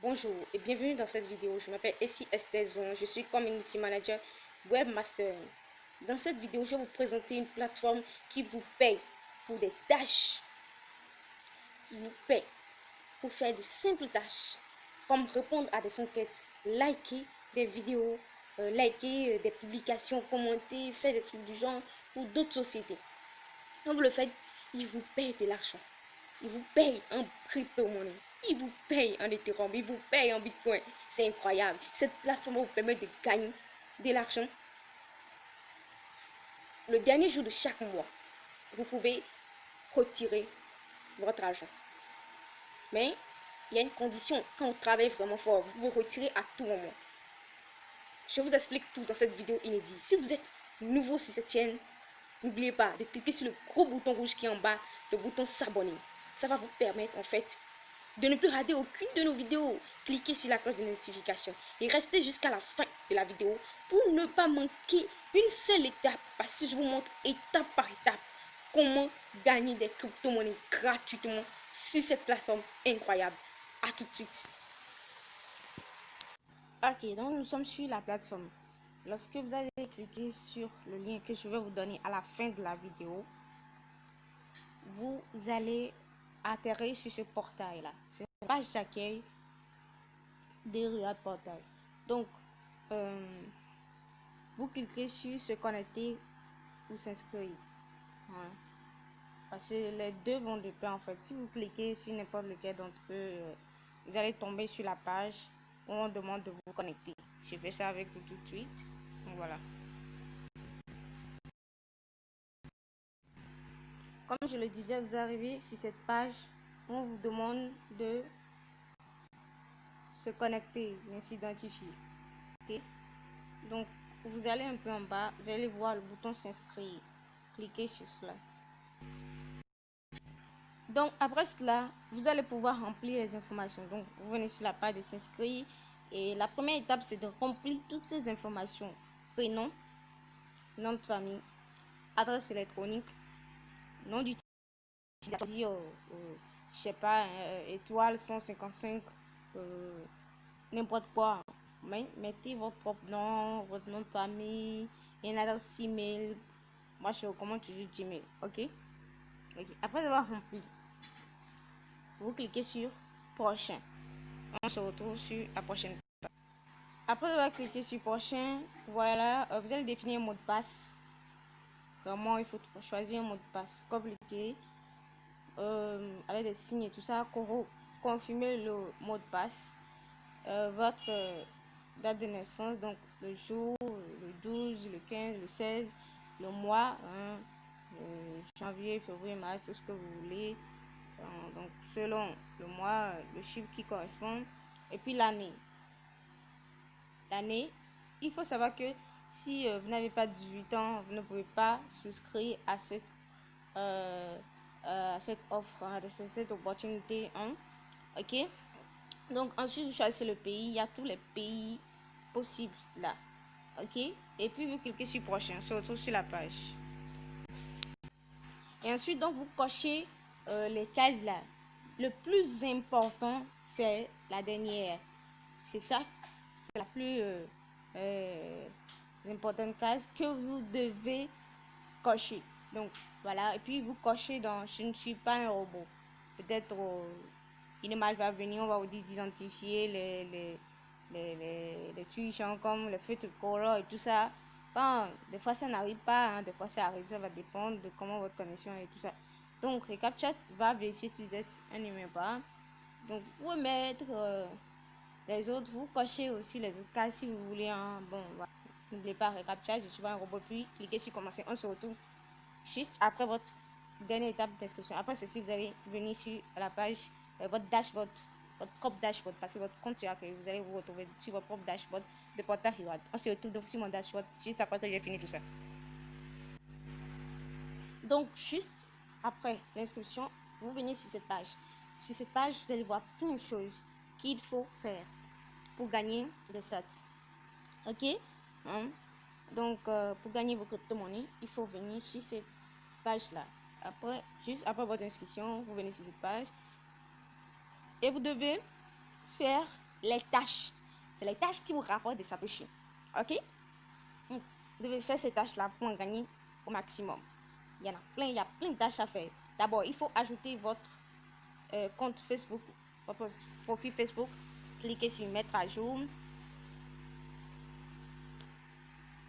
Bonjour et bienvenue dans cette vidéo. Je m'appelle Essie Estezon, je suis Community Manager Webmaster. Dans cette vidéo, je vais vous présenter une plateforme qui vous paye pour des tâches, qui vous paye pour faire de simples tâches, comme répondre à des enquêtes, liker des vidéos, liker des publications, commenter, faire des trucs du genre pour d'autres sociétés. Quand vous le faites, ils vous payent de l'argent. Ils vous payent en crypto-monnaie. Ils vous payent en Ethereum. Ils vous payent en Bitcoin. C'est incroyable. Cette plateforme vous permet de gagner de l'argent. Le dernier jour de chaque mois, vous pouvez retirer votre argent. Mais il y a une condition. Quand on travaille vraiment fort, vous pouvez retirer à tout moment. Je vous explique tout dans cette vidéo inédite. Si vous êtes nouveau sur cette chaîne, n'oubliez pas de cliquer sur le gros bouton rouge qui est en bas, le bouton s'abonner. Ça va vous permettre en fait de ne plus rater aucune de nos vidéos. Cliquez sur la cloche de notification et restez jusqu'à la fin de la vidéo pour ne pas manquer une seule étape, parce que je vous montre étape par étape comment gagner des crypto-monnaies gratuitement sur cette plateforme incroyable. A tout de suite. Ok, donc nous sommes sur la plateforme. Lorsque vous allez cliquer sur le lien que je vais vous donner à la fin de la vidéo, vous allez atterrir sur ce portail là. C'est une page d'accueil de Riyad Portail. Donc, vous cliquez sur se connecter ou s'inscrire. Hein. Parce que les deux vont de pair en fait. Si vous cliquez sur n'importe lequel d'entre eux, vous allez tomber sur la page où on demande de vous connecter. Je fais ça avec vous tout de suite. Donc voilà. Comme je le disais, vous arrivez sur cette page où on vous demande de se connecter, bien s'identifier. Okay? Donc, vous allez un peu en bas, vous allez voir le bouton s'inscrire. Cliquez sur cela. Donc, après cela, vous allez pouvoir remplir les informations. Donc, vous venez sur la page de s'inscrire. Et la première étape, c'est de remplir toutes ces informations. Prénom, nom de famille, adresse électronique, nom d'utilisateur, je sais pas, étoile 155, n'importe quoi. Mais mettez votre propre nom, votre nom de famille, et une adresse email. Moi, je recommande toujours Gmail. Ok. Après avoir rempli, vous cliquez sur prochain. On se retrouve sur la prochaine. Après avoir cliqué sur prochain, voilà, vous allez définir un mot de passe. Vraiment, il faut choisir un mot de passe compliqué, avec des signes et tout ça. Confirmer le mot de passe. Votre date de naissance, donc le jour, le 12, le 15, le 16, le mois, hein, janvier, février, mars, tout ce que vous voulez. Donc selon le mois, le chiffre qui correspond, et puis l'année. Il faut savoir que si vous n'avez pas 18 ans, vous ne pouvez pas souscrire à cette offre, à cette opportunité, hein. Ok. Donc ensuite vous choisissez le pays. Il y a tous les pays possibles là. Ok. Et puis vous cliquez sur prochain. On se retrouve sur la page. Et ensuite donc vous cochez les cases là. Le plus important c'est la dernière. C'est ça. C'est la plus importante case que vous devez cocher. Donc voilà. Et puis vous cochez dans je ne suis pas un robot. Peut-être une image va venir, on va vous dire d'identifier les trucs comme le feu de couleur et tout ça. Bon, des fois ça n'arrive pas, hein, des fois ça arrive, ça va dépendre de comment votre connexion est et tout ça. Donc le CAPTCHA va vérifier si vous êtes un humain pas. Donc vous pouvez mettre les autres, vous cochez aussi les autres cas si vous voulez. Hein. Bon, voilà. N'oubliez pas CAPTCHA, je suis pas un robot, puis cliquez sur commencer. On se retrouve juste après votre dernière étape d'inscription. Après ceci, vous allez venir sur la page, votre dashboard, votre propre dashboard, parce que votre compte sera créé. Vous allez vous retrouver sur votre propre dashboard de Portail Reward. On se retrouve donc sur mon dashboard juste après que j'ai fini tout ça. Donc, juste après l'inscription, vous venez sur cette page. Sur cette page, vous allez voir plein de choses qu'il faut faire pour gagner des sats. Ok? Hein? Donc, pour gagner vos crypto-monnaies, il faut venir sur cette page-là. Après, juste après votre inscription, vous venez sur cette page et vous devez faire les tâches. C'est les tâches qui vous rapportent des Satoshi. Ok? Donc, vous devez faire ces tâches-là pour en gagner au maximum. Il y en a plein, il y a plein de tâches à faire. D'abord, il faut ajouter votre compte Facebook, votre profil Facebook. Cliquez sur mettre à jour.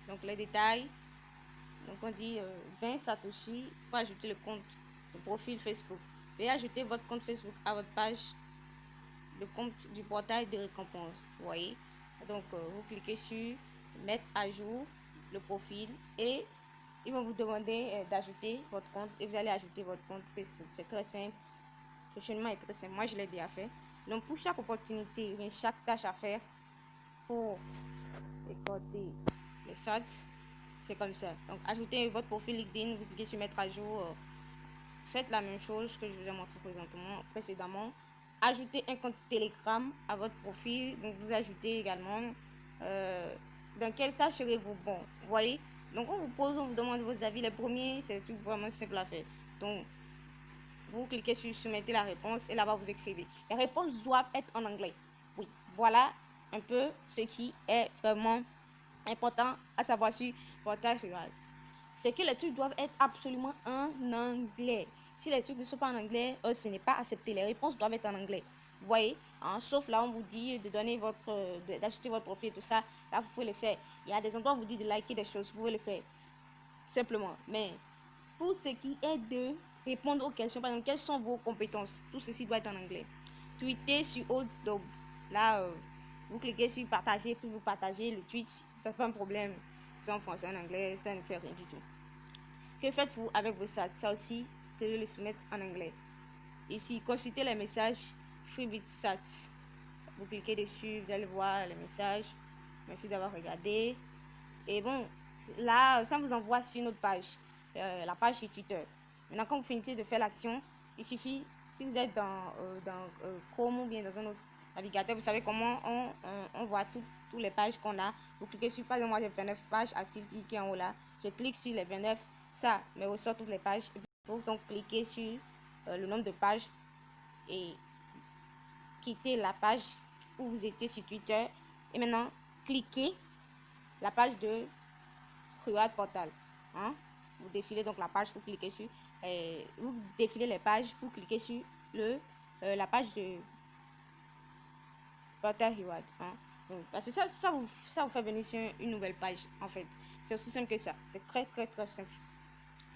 Donc, les détails. Donc, on dit 20 Satoshi pour ajouter le compte, le profil Facebook. Veuillez ajouter votre compte Facebook à votre page, le compte du portail de récompense. Vous voyez? Donc, vous cliquez sur mettre à jour le profil et ils vont vous demander d'ajouter votre compte et vous allez ajouter votre compte Facebook. C'est très simple. Le cheminement est très simple. Moi, je l'ai déjà fait. Donc, pour chaque opportunité, chaque tâche à faire pour récolter les sats, c'est comme ça. Donc, ajoutez votre profil LinkedIn, vous cliquez sur mettre à jour. Faites la même chose que je vous ai montré précédemment. Ajoutez un compte Telegram à votre profil. Donc, vous ajoutez également dans quelle tâche serez-vous bon. Vous voyez? Donc, on vous pose, on vous demande vos avis. Les premiers, c'est des trucs vraiment simples à faire. Donc, vous cliquez sur soumettez la réponse et là-bas, vous écrivez. Les réponses doivent être en anglais. Oui, voilà un peu ce qui est vraiment important à savoir sur Portail Rural. C'est que les trucs doivent être absolument en anglais. Si les trucs ne sont pas en anglais, ce n'est pas accepté. Les réponses doivent être en anglais. Vous voyez, hein? Sauf là, on vous dit de donner d'ajouter votre profil et tout ça. Là, vous pouvez le faire. Il y a des endroits où on vous dit de liker des choses. Vous pouvez le faire simplement. Mais pour ce qui est de répondre aux questions, par exemple, quelles sont vos compétences? Tout ceci doit être en anglais. Tweetez sur OldDog. Là, vous cliquez sur partager, puis vous partagez le tweet. C'est pas un problème. C'est en français, en anglais, ça ne fait rien du tout. Que faites-vous avec vos sats? Ça aussi, vous devez le soumettre en anglais. Ici, consultez les messages FreeBitSat. Vous cliquez dessus, vous allez voir les messages. Merci d'avoir regardé. Et bon, là, ça vous envoie sur notre page, la page sur Twitter. Maintenant, quand vous finissez de faire l'action, il suffit, si vous êtes dans Chrome ou bien dans un autre navigateur, vous savez comment on voit toutes les pages qu'on a. Vous cliquez sur, par exemple, moi j'ai 29 pages actives qui est en haut là. Je clique sur les 29, ça me ressort toutes les pages. Et vous donc cliquer sur le nombre de pages et quitter la page où vous étiez sur Twitter. Et maintenant, cliquez la page de Rural Portal. Hein? Vous défilez donc la page pour cliquer sur. Vous défilez les pages pour cliquer sur la page de Portal Rural. Hein? Donc, parce que ça vous fait venir sur une nouvelle page en fait. C'est aussi simple que ça. C'est très très très simple.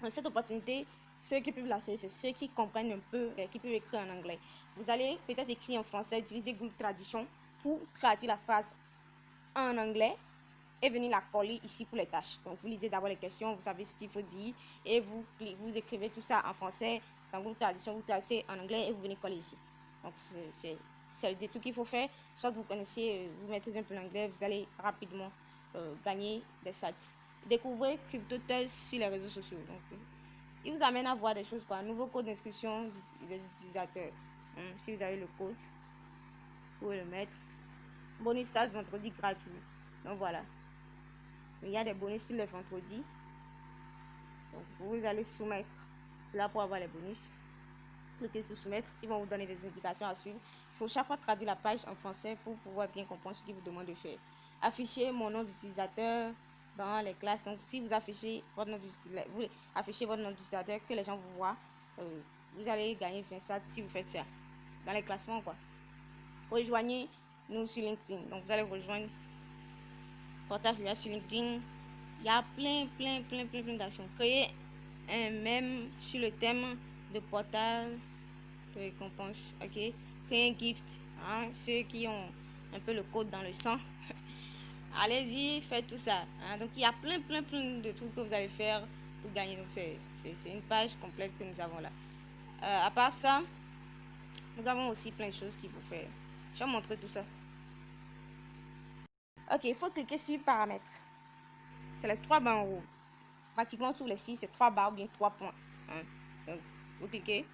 Dans cette opportunité, ceux qui peuvent la faire, c'est ceux qui comprennent un peu, qui peuvent écrire en anglais. Vous allez peut-être écrire en français, utiliser Google Traduction pour traduire la phrase en anglais et venir la coller ici pour les tâches. Donc, vous lisez d'abord les questions, vous savez ce qu'il faut dire et vous écrivez tout ça en français. Dans Google Traduction, vous traduisez en anglais et vous venez coller ici. Donc, c'est le détour qu'il faut faire. Soit vous connaissez, vous maîtrisez un peu l'anglais, vous allez rapidement gagner des sats. Découvrez CryptoTels sur les réseaux sociaux. Donc, il vous amène à voir des choses quoi. Un nouveau code d'inscription des utilisateurs. Si vous avez le code, vous pouvez le mettre. Bonus stats vendredi gratuit. Donc voilà. Il y a des bonus tous les vendredis. Donc vous allez soumettre cela pour avoir les bonus. Cliquez sur soumettre. Ils vont vous donner des indications à suivre. Il faut chaque fois traduire la page en français pour pouvoir bien comprendre ce qu'ils vous demandent de faire. Affichez mon nom d'utilisateur dans les classes. Donc si vous affichez votre nom d'utilisateur, que les gens vous voient, vous allez gagner 20 sats si vous faites ça dans les classements quoi. Rejoignez-nous sur LinkedIn. Donc vous allez rejoindre Portail Rural sur LinkedIn. Il y a plein d'actions. Créer un mème sur le thème de portail de récompense. Ok. Créer un gift. Hein? Ceux qui ont un peu le code dans le sang. Allez-y, faites tout ça. Hein? Donc il y a plein de trucs que vous allez faire pour gagner. Donc c'est une page complète que nous avons là. À part ça, nous avons aussi plein de choses qu'il faut faire. Je vais vous montrer tout ça. Ok, il faut cliquer sur paramètres. C'est les 3 barres en haut. Pratiquement tous les 6, c'est 3 barres ou bien 3 points. Hein? Donc, vous cliquez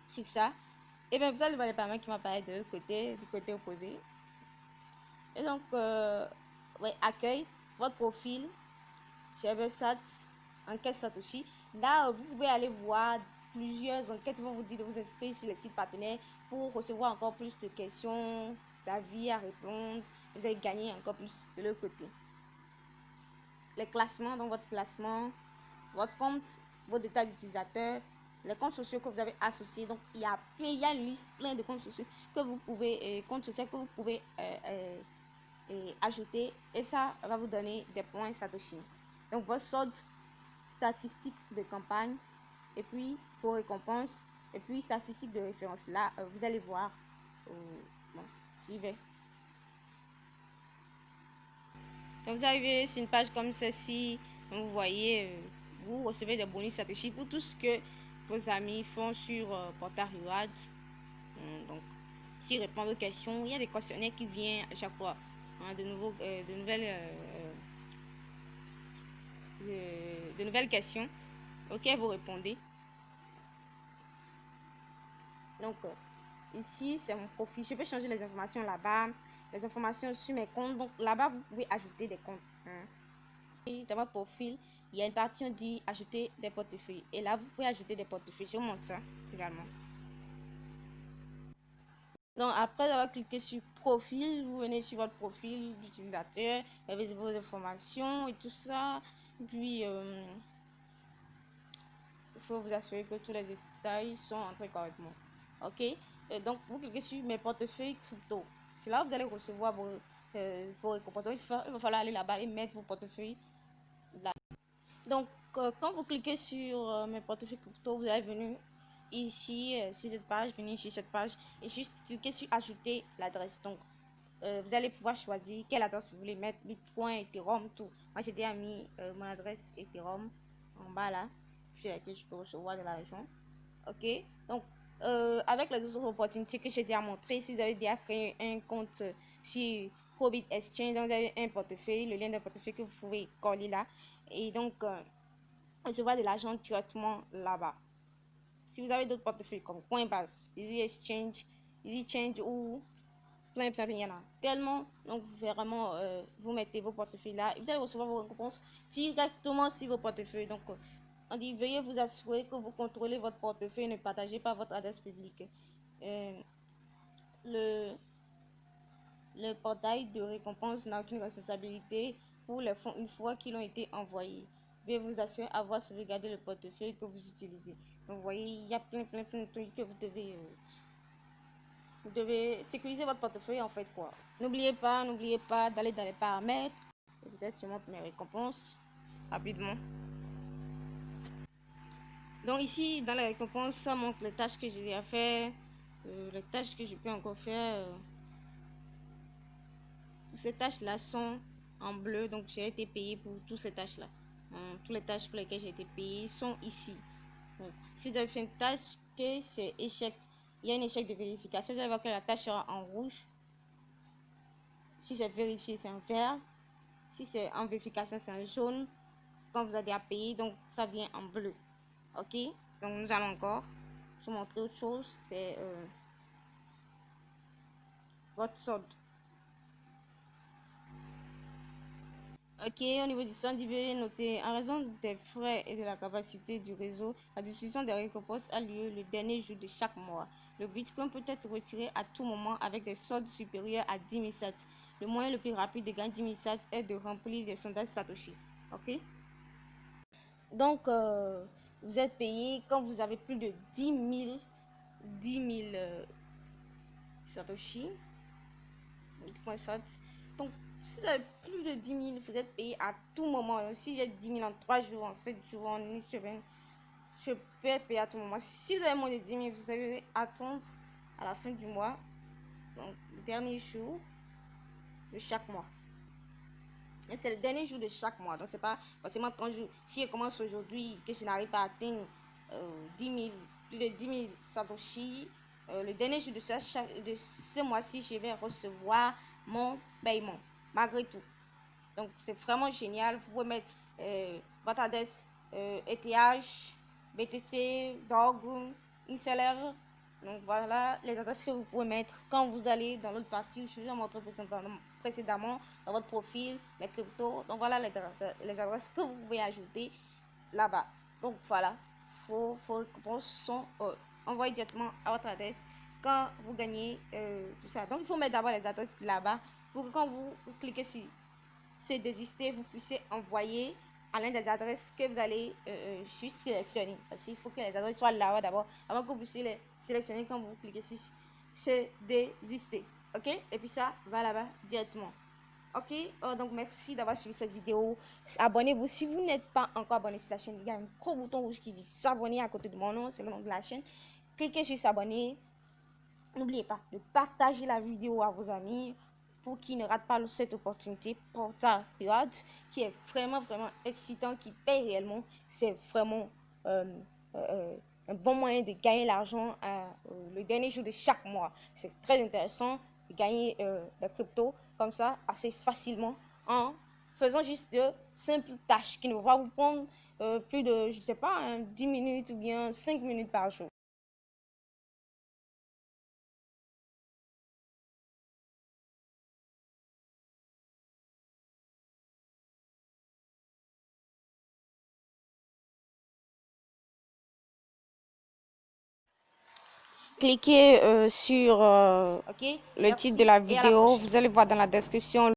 sur ça. Et bien, vous allez voir les paramètres qui m'apparaissent de l'autre côté, du côté opposé. Et donc, accueil, votre profil, Sats, enquête Satoshi. Là, vous pouvez aller voir plusieurs enquêtes. Ils vont vous dire de vous inscrire sur les sites partenaires pour recevoir encore plus de questions d'avis à répondre. Vous allez gagner encore plus de l'autre côté. Les classements, donc votre classement, votre compte, vos détails d'utilisateur, les comptes sociaux que vous avez associés. Donc il y a une liste plein de comptes sociaux que vous pouvez ajouter, et ça va vous donner des points Satoshi. Donc votre solde statistique de campagne, et puis vos récompenses, et puis statistiques de référence. Là vous allez voir. Bon, suivez. Donc vous arrivez sur une page comme celle-ci, vous voyez, vous recevez des bonus Satoshi pour tout ce que vos amis font sur Portal Reward. Donc, s'ils répondent aux questions, il y a des questionnaires qui viennent à chaque fois, hein, de nouvelles questions auxquelles vous répondez. Donc, ici, c'est mon profil. Je peux changer les informations là-bas, les informations sur mes comptes. Donc, là-bas, vous pouvez ajouter des comptes. Hein. Et dans votre profil, il y a une partie, on dit ajouter des portefeuilles. Et là, vous pouvez ajouter des portefeuilles. Je vous montre ça également. Donc, après avoir cliqué sur profil, vous venez sur votre profil d'utilisateur, vous avez vos informations et tout ça. Et puis, il faut vous assurer que tous les détails sont entrés correctement. Ok, donc vous cliquez sur mes portefeuilles crypto. C'est là où vous allez recevoir vos récompenses. Il va falloir aller là-bas et mettre vos portefeuilles là. Donc, quand vous cliquez sur mes portefeuilles crypto, vous allez venir ici sur cette page, venir sur cette page et juste cliquer sur ajouter l'adresse. Donc, vous allez pouvoir choisir quelle adresse vous voulez mettre, Bitcoin, Ethereum, tout. Moi, j'ai déjà mis mon adresse Ethereum en bas là, sur laquelle je peux recevoir de l'argent. Ok, donc avec les autres opportunités que j'ai déjà montré, si vous avez déjà créé un compte sur Probit Exchange, donc vous avez un portefeuille, le lien d'un portefeuille que vous pouvez coller là, et donc recevoir de l'argent directement là-bas. Si vous avez d'autres portefeuilles comme Coinbase, Easy Exchange, Easy Change ou plein, il y en a tellement. Donc vraiment, vous mettez vos portefeuilles là et vous allez recevoir vos récompenses directement sur vos portefeuilles. Donc on dit veuillez vous assurer que vous contrôlez votre portefeuille, ne partagez pas votre adresse publique. Le portail de récompense n'a aucune responsabilité pour les fonds une fois qu'ils ont été envoyés. Veuillez vous assurer d'avoir sauvegardé le portefeuille que vous utilisez. Donc vous voyez, il y a plein de trucs que vous devez sécuriser votre portefeuille en fait quoi. N'oubliez pas d'aller dans les paramètres. Peut-être je montre mes récompenses rapidement. Donc ici dans les récompenses, ça montre les tâches que j'ai à faire, les tâches que je peux encore faire. Ces tâches là sont en bleu, donc j'ai été payé pour toutes ces tâches là. Toutes les tâches pour lesquelles j'ai été payé sont ici. Donc, si vous avez fait une tâche que c'est échec, il y a un échec de vérification, vous allez voir que la tâche sera en rouge. Si c'est vérifié, c'est en vert. Si c'est en vérification, c'est en jaune. Quand vous avez à payer, donc ça vient en bleu. Ok, donc nous allons encore vous montrer autre chose. C'est votre solde. Ok, au niveau du solde, il veut noter en raison des frais et de la capacité du réseau, la distribution des récompenses a lieu le dernier jour de chaque mois. Le Bitcoin peut être retiré à tout moment avec des soldes supérieurs à 10 000 sats. Le moyen le plus rapide de gagner 10 000 sats est de remplir des sondages Satoshi. Ok, donc vous êtes payé quand vous avez plus de 10 000 Satoshi. Donc, si vous avez plus de 10 000, vous êtes payé à tout moment. Si j'ai 10 000 en 3 jours, en 7 jours, en une semaine, je peux être payé à tout moment. Si vous avez moins de 10 000, vous devez attendre à la fin du mois, donc le dernier jour de chaque mois. Et c'est le dernier jour de chaque mois, donc c'est pas forcément 30 jours. Si je commence aujourd'hui, que je n'arrive pas à atteindre 10 000, plus de 10 000 Satoshi, le dernier jour de ce mois-ci, je vais recevoir mon paiement, malgré tout. Donc c'est vraiment génial. Vous pouvez mettre votre adresse ETH, BTC, DOG, XLR. Donc voilà les adresses que vous pouvez mettre quand vous allez dans l'autre partie. Je vous ai montré précédemment dans votre profil, les cryptos. Donc voilà les adresses que vous pouvez ajouter là-bas. Donc voilà, vos récompenses sont envoyées directement à votre adresse quand vous gagnez tout ça. Donc, il faut mettre d'abord les adresses là-bas pour que quand vous cliquez sur c'est désister, vous puissiez envoyer à l'un des adresses que vous allez juste sélectionner. Parce qu'il faut que les adresses soient là d'abord, avant que vous puissiez les sélectionner quand vous cliquez sur c'est désister. Ok? Et puis ça va là-bas directement. Ok? Donc merci d'avoir suivi cette vidéo. Abonnez-vous si vous n'êtes pas encore abonné sur la chaîne. Il y a un gros bouton rouge qui dit s'abonner à côté de mon nom, c'est le nom de la chaîne. Cliquez sur s'abonner. N'oubliez pas de partager la vidéo à vos amis pour qu'ils ne ratent pas cette opportunité Portal Reward qui est vraiment excitant, qui paye réellement. C'est vraiment un bon moyen de gagner l'argent le dernier jour de chaque mois. C'est très intéressant de gagner la crypto comme ça assez facilement en faisant juste de simples tâches qui ne vont pas vous prendre plus de, je ne sais pas, 10 minutes ou bien 5 minutes par jour. Cliquez sur le titre de la vidéo. Vous allez voir dans la description